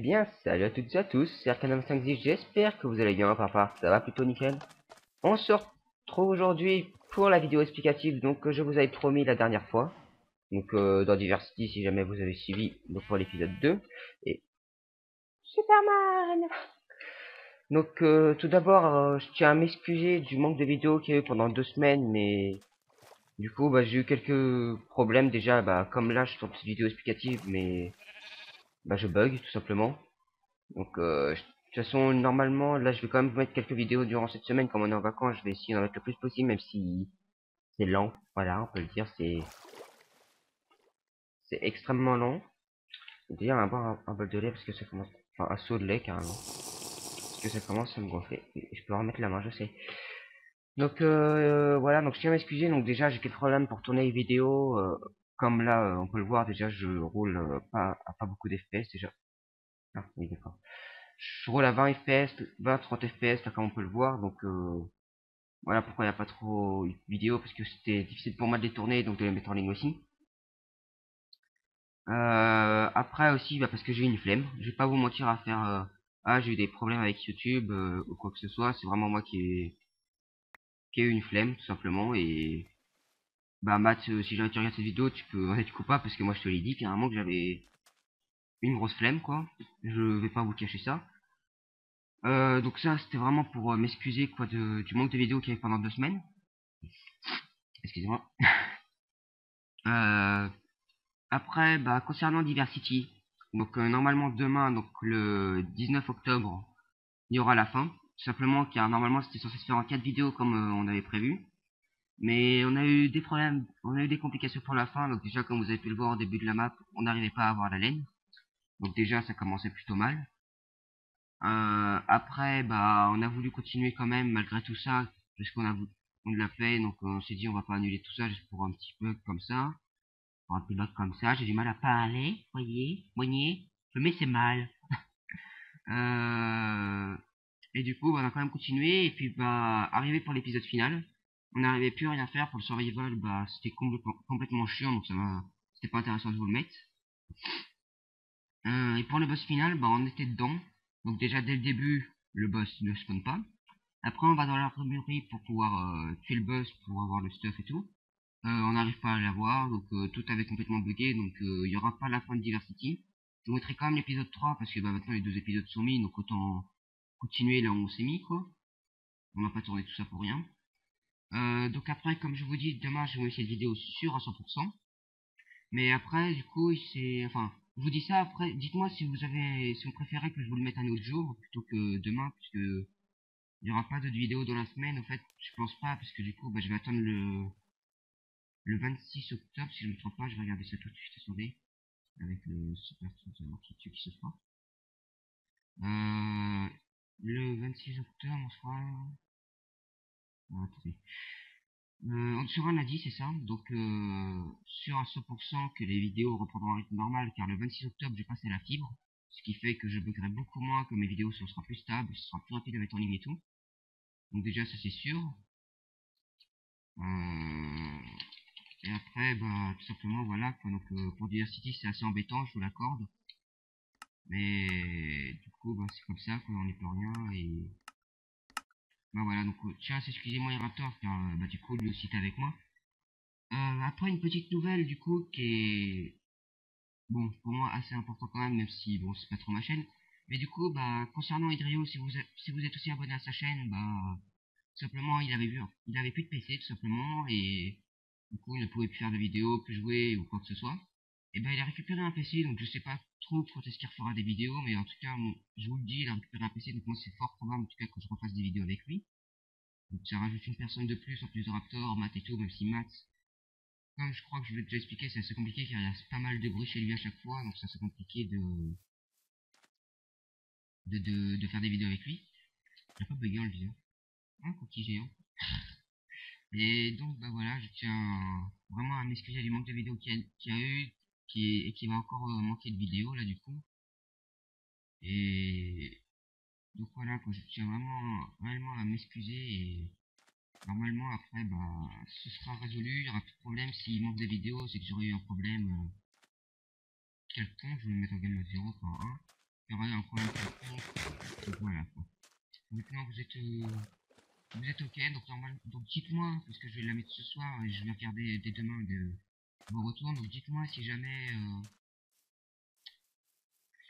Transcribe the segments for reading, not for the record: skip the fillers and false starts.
bien, salut à toutes et à tous, c'est Arcanum510, j'espère que vous allez bien, papa, ça va plutôt nickel. On se retrouve aujourd'hui pour la vidéo explicative, donc que je vous avais promis la dernière fois. Donc dans Diversity, si jamais vous avez suivi, donc pour l'épisode 2. Et Superman. Donc tout d'abord, je tiens à m'excuser du manque de vidéos qu'il y a eu pendant 2 semaines, mais du coup, j'ai eu quelques problèmes déjà, comme là, je sors cette vidéo explicative, mais je bug tout simplement. Donc, de toute façon, normalement, là, je vais quand même vous mettre quelques vidéos durant cette semaine. Comme on est en vacances, je vais essayer d'en mettre le plus possible, même si c'est lent. Voilà, on peut le dire, c'est extrêmement lent. D'ailleurs, on va boire un bol de lait parce que ça commence, enfin, un seau de lait carrément, parce que ça commence à me gonfler. Je peux remettre la main, je sais. Donc, voilà, donc je tiens à m'excuser. Donc déjà, j'ai quelques problèmes pour tourner les vidéos. Comme là, on peut le voir, déjà, je roule pas à pas beaucoup d'FPS déjà. Ah, oui, d'accord. Je roule à 20 FPS, 20-30 FPS, là, comme on peut le voir. Donc, voilà pourquoi il n'y a pas trop de vidéos, parce que c'était difficile pour moi de les tourner, donc de les mettre en ligne aussi. Après aussi, parce que j'ai une flemme. Je vais pas vous mentir à faire ah, j'ai eu des problèmes avec YouTube ou quoi que ce soit. C'est vraiment moi qui ai eu une flemme, tout simplement. Et Matt, si jamais tu regardes cette vidéo, tu peux en être coupable, parce que moi je te l'ai dit carrément que j'avais une grosse flemme, quoi. Je vais pas vous cacher ça. Donc ça, c'était vraiment pour m'excuser quoi du manque de vidéos qu'il y avait pendant 2 semaines. Excusez-moi. Euh, Après, concernant Diversity, donc normalement demain, donc le 19 octobre, il y aura la fin. Tout simplement car normalement c'était censé se faire en 4 vidéos comme on avait prévu. Mais on a eu des problèmes, on a eu des complications pour la fin. Donc déjà comme vous avez pu le voir au début de la map, on n'arrivait pas à avoir la laine. Donc déjà ça commençait plutôt mal. Après, on a voulu continuer quand même malgré tout ça, parce on l'a fait. Donc on s'est dit on va pas annuler tout ça juste pour un petit bug comme ça. Pour un pilote comme ça, j'ai du mal à parler, voyez, mais c'est mal. Euh, et du coup, on a quand même continué, et puis arrivé pour l'épisode final, on n'arrivait plus à rien faire pour le survival, c'était complètement chiant, donc c'était pas intéressant de vous le mettre. Et pour le boss final, on était dedans, donc déjà dès le début, le boss ne spawn pas. Après, on va dans l'armurerie pour pouvoir tuer le boss, pour avoir le stuff et tout. On n'arrive pas à l'avoir, donc tout avait complètement bugué, donc il y aura pas la fin de Diversity. Je vous mettrai quand même l'épisode 3 parce que maintenant les 2 épisodes sont mis, donc autant continuer là où on s'est mis, quoi. On n'a pas tourné tout ça pour rien. Donc après, comme je vous dis, demain je vais vous mettre cette vidéo sûre à 100%. Mais après, du coup, enfin, je vous dis ça après, dites-moi si vous préférez que je vous le mette un autre jour plutôt que demain, puisque il n'y aura pas d'autres vidéos dans la semaine, en fait, je pense pas, parce que du coup, je vais attendre le 26 octobre, si je ne me trompe pas, je vais regarder ça tout de suite, attendez, avec le super truc qui se fera. Le 26 octobre, on sera... attendez. On sera lundi, c'est ça, donc sûr à 100% que les vidéos reprendront un rythme normal, car le 26 octobre, je passe à la fibre, ce qui fait que je buggerai beaucoup moins, que mes vidéos seront plus stables, ce sera plus rapide à mettre en ligne et tout. Donc déjà, ça c'est sûr. Et après, tout simplement, voilà, quoi. Donc pour Diversity, c'est assez embêtant, je vous l'accorde. Mais du coup, c'est comme ça, quoi, on n'y peut rien. Et voilà, donc tiens, excusez-moi les Raptors, car du coup, lui aussi est avec moi. Après, une petite nouvelle, du coup, qui est, bon, pour moi, assez important quand même, même si, bon, c'est pas trop ma chaîne. Mais du coup, concernant Hydrio, si vous êtes aussi abonné à sa chaîne, tout simplement, il avait plus de PC, tout simplement, et du coup, il ne pouvait plus faire de vidéos, plus jouer, ou quoi que ce soit. Et il a récupéré un PC, donc je sais pas trop quand est-ce qu'il refera des vidéos, mais en tout cas, je vous le dis, il a récupéré un PC, donc moi, c'est fort probable, en tout cas, que je refasse des vidéos avec lui. Donc ça rajoute une personne de plus, en plus de Raptor, Matt et tout, même si Matt, comme je crois que je vous l'ai déjà expliqué, c'est assez compliqué, car il y a pas mal de bruit chez lui à chaque fois, donc c'est assez compliqué de faire des vidéos avec lui. Il a pas bugué en le disant. Un coquille géant. Et donc voilà, je tiens vraiment à m'excuser du manque de vidéos qu'il y a eu, et qui va encore manquer de vidéos là du coup. Et donc voilà, je tiens vraiment réellement à m'excuser, et normalement après ce sera résolu, il y aura plus de problème. S'il manque de vidéos, c'est que j'aurais eu un problème quelconque. Je vais me mettre en game mode 0.1. il y aura eu un problème quelconque, donc voilà quoi. Maintenant vous êtes ok, donc normal, donc dites-moi, parce que je vais la mettre ce soir et je vais regarder dès demain de vos retours, donc dites-moi si jamais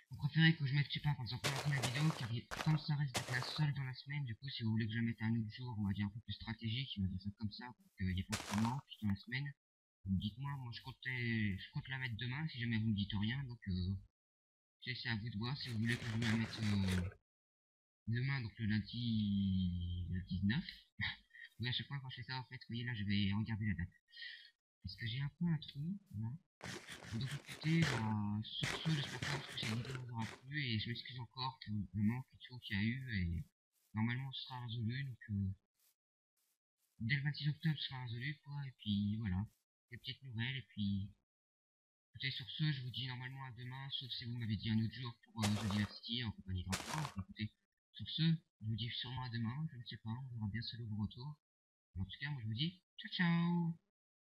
vous préférez que je mette, je sais pas, par exemple, la vidéo, car comme ça reste la seule dans la semaine, du coup, si vous voulez que je la mette un autre jour, on va dire un peu plus stratégique, je vais faire ça comme ça, pour qu'il n'y ait pas trop de manque dans la semaine. Donc dites-moi, moi je compte la mettre demain, si jamais vous me dites rien, donc c'est à vous de voir si vous voulez que je vous la mette demain, donc le lundi, le 19. Oui, à chaque fois quand je fais ça, en fait, vous voyez là, je vais regarder la date. Parce que j'ai un peu un trou, là. Donc écoutez, sur ce, j'espère que cette vidéo vous aura plu et je m'excuse encore pour le manque et tout qu'il y a eu et normalement ce sera résolu, donc dès le 26 octobre ce sera résolu quoi, et puis voilà, des petites nouvelles, et puis écoutez, sur ce, je vous dis normalement à demain, sauf si vous m'avez dit un autre jour pour The Diversity en compagnie de rapport. Écoutez, sur ce, je vous dis sûrement à demain, je ne sais pas, on verra bien selon vos retours. En tout cas, moi je vous dis ciao ciao.